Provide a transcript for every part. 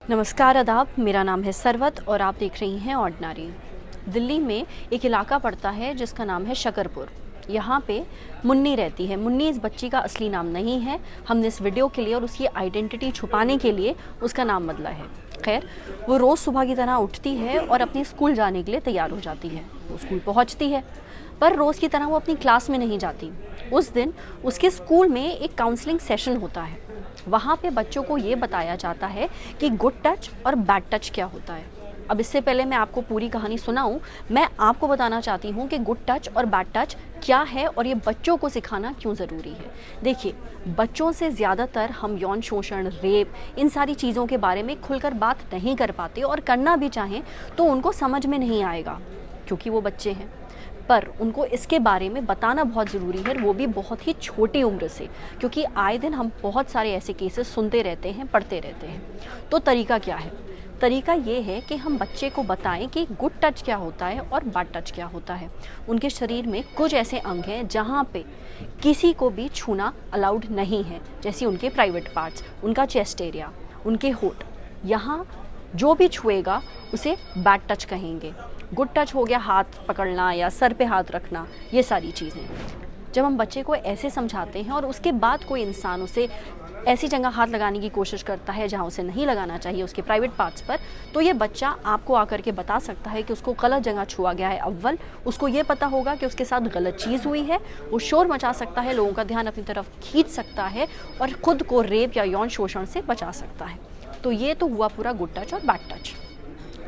नमस्कार आदाब, मेरा नाम है सरवत और आप देख रही हैं ऑर्डिनरी। दिल्ली में एक इलाका पड़ता है जिसका नाम है शकरपुर। यहाँ पे मुन्नी रहती है। मुन्नी इस बच्ची का असली नाम नहीं है। हमने इस वीडियो के लिए और उसकी आइडेंटिटी छुपाने के लिए उसका नाम बदला है। खैर, वो रोज़ सुबह की तरह उठती है और अपने स्कूल जाने के लिए तैयार हो जाती है। वो स्कूल पहुँचती है, पर रोज़ की तरह वो अपनी क्लास में नहीं जाती। उस दिन उसके स्कूल में एक काउंसलिंग सेशन होता है। वहाँ पे बच्चों को ये बताया जाता है कि गुड टच और बैड टच क्या होता है। अब इससे पहले मैं आपको पूरी कहानी सुनाऊं, मैं आपको बताना चाहती हूँ कि गुड टच और बैड टच क्या है और ये बच्चों को सिखाना क्यों ज़रूरी है। देखिए, बच्चों से ज़्यादातर हम यौन शोषण, रेप, इन सारी चीज़ों के बारे में खुलकर बात नहीं कर पाते और करना भी चाहें तो उनको समझ में नहीं आएगा क्योंकि वो बच्चे हैं। पर उनको इसके बारे में बताना बहुत ज़रूरी है, वो भी बहुत ही छोटी उम्र से, क्योंकि आए दिन हम बहुत सारे ऐसे केसेस सुनते रहते हैं, पढ़ते रहते हैं। तो तरीका क्या है? तरीका ये है कि हम बच्चे को बताएं कि गुड टच क्या होता है और बैड टच क्या होता है। उनके शरीर में कुछ ऐसे अंग हैं जहाँ पे किसी को भी छूना अलाउड नहीं है, जैसे उनके प्राइवेट पार्ट्स, उनका चेस्ट एरिया, उनके होठ। यहाँ जो भी छुएगा उसे बैड टच कहेंगे। गुड टच हो गया हाथ पकड़ना या सर पे हाथ रखना, ये सारी चीज़ें। जब हम बच्चे को ऐसे समझाते हैं और उसके बाद कोई इंसान उसे ऐसी जगह हाथ लगाने की कोशिश करता है जहाँ उसे नहीं लगाना चाहिए, उसके प्राइवेट पार्ट्स पर, तो ये बच्चा आपको आकर के बता सकता है कि उसको गलत जगह छुआ गया है। अव्वल उसको ये पता होगा कि उसके साथ गलत चीज़ हुई है, वो शोर मचा सकता है, लोगों का ध्यान अपनी तरफ खींच सकता है और ख़ुद को रेप या यौन शोषण से बचा सकता है। तो ये तो हुआ पूरा गुड टच और बैड टच।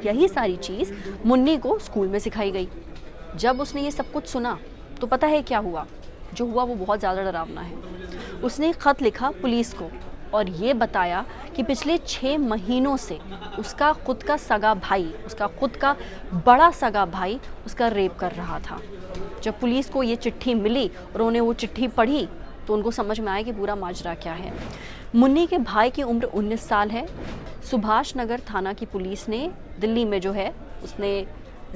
यही सारी चीज़ मुन्नी को स्कूल में सिखाई गई। जब उसने ये सब कुछ सुना तो पता है क्या हुआ? जो हुआ वो बहुत ज़्यादा डरावना है। उसने एक ख़त लिखा पुलिस को और ये बताया कि पिछले 6 महीनों से उसका खुद का सगा भाई, उसका खुद का बड़ा सगा भाई उसका रेप कर रहा था। जब पुलिस को ये चिट्ठी मिली और उन्हें वो चिट्ठी पढ़ी तो उनको समझ में आया कि पूरा माजरा क्या है। मुन्नी के भाई की उम्र 19 साल है। सुभाष नगर थाना की पुलिस ने दिल्ली में जो है उसने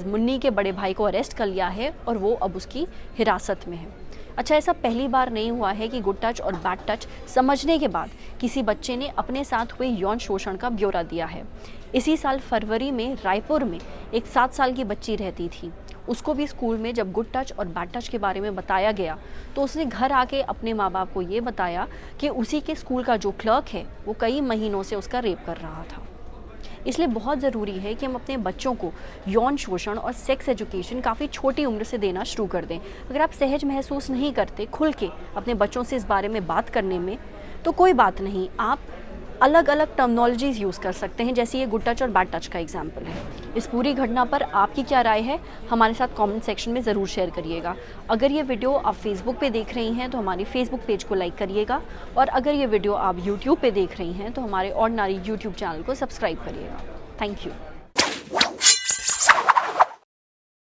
मुन्नी के बड़े भाई को अरेस्ट कर लिया है और वो अब उसकी हिरासत में है। अच्छा, ऐसा पहली बार नहीं हुआ है कि गुड टच और बैड टच समझने के बाद किसी बच्चे ने अपने साथ हुए यौन शोषण का ब्यौरा दिया है। इसी साल फरवरी में रायपुर में एक 7 साल की बच्ची रहती थी। उसको भी स्कूल में जब गुड टच और बैड टच के बारे में बताया गया तो उसने घर आके अपने माँ बाप को ये बताया कि उसी के स्कूल का जो क्लर्क है वो कई महीनों से उसका रेप कर रहा था। इसलिए बहुत ज़रूरी है कि हम अपने बच्चों को यौन शोषण और सेक्स एजुकेशन काफ़ी छोटी उम्र से देना शुरू कर दें। अगर आप सहज महसूस नहीं करते खुल के अपने बच्चों से इस बारे में बात करने में, तो कोई बात नहीं, आप अलग अलग टर्मिनोलॉजीज़ यूज़ कर सकते हैं, जैसे ये गुड टच और बैड टच का एग्जाम्पल है। इस पूरी घटना पर आपकी क्या राय है, हमारे साथ कमेंट सेक्शन में ज़रूर शेयर करिएगा। अगर ये वीडियो आप फेसबुक पे देख रही हैं तो हमारी फेसबुक पेज को लाइक करिएगा, और अगर ये वीडियो आप यूट्यूब पे देख रही हैं तो हमारे ऑर्डिनरी यूट्यूब चैनल को सब्सक्राइब करिएगा। Thank you.